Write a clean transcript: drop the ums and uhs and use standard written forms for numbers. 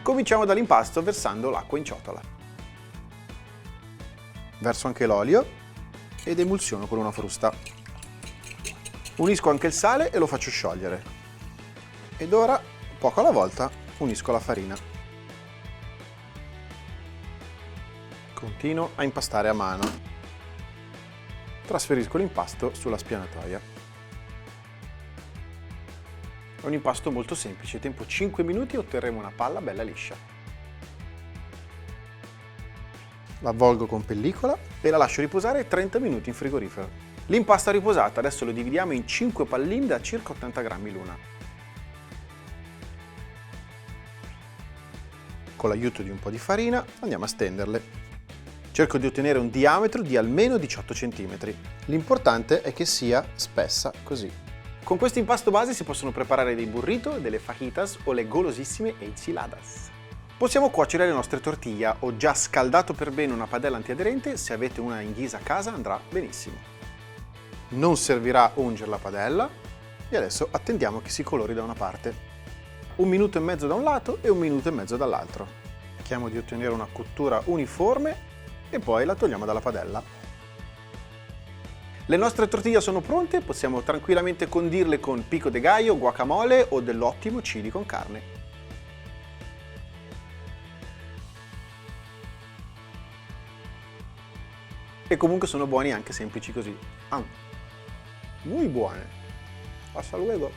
Cominciamo dall'impasto versando l'acqua in ciotola. Verso anche l'olio ed emulsiono con una frusta. Unisco anche il sale e lo faccio sciogliere. Ed ora, poco alla volta, unisco la farina. Continuo a impastare a mano. Trasferisco l'impasto sulla spianatoia. È un impasto molto semplice, tempo 5 minuti e otterremo una palla bella liscia. La avvolgo con pellicola e la lascio riposare 30 minuti in frigorifero. L'impasto è riposato, adesso lo dividiamo in 5 palline da circa 80 grammi l'una. Con l'aiuto di un po' di farina andiamo a stenderle. Cerco di ottenere un diametro di almeno 18 cm. L'importante è che sia spessa così. Con questo impasto base si possono preparare dei burrito, delle fajitas o le golosissime enchiladas. Possiamo cuocere le nostre tortilla. Ho già scaldato per bene una padella antiaderente, se avete una in ghisa a casa andrà benissimo. Non servirà ungere la padella e adesso attendiamo che si colori da una parte. 1 minuto e mezzo da un lato e 1 minuto e mezzo dall'altro. Cerchiamo di ottenere una cottura uniforme e poi la togliamo dalla padella. Le nostre tortiglie sono pronte, possiamo tranquillamente condirle con pico de gallo, guacamole o dell'ottimo chili con carne. E comunque sono buoni anche semplici così. Muy buone. Hasta luego.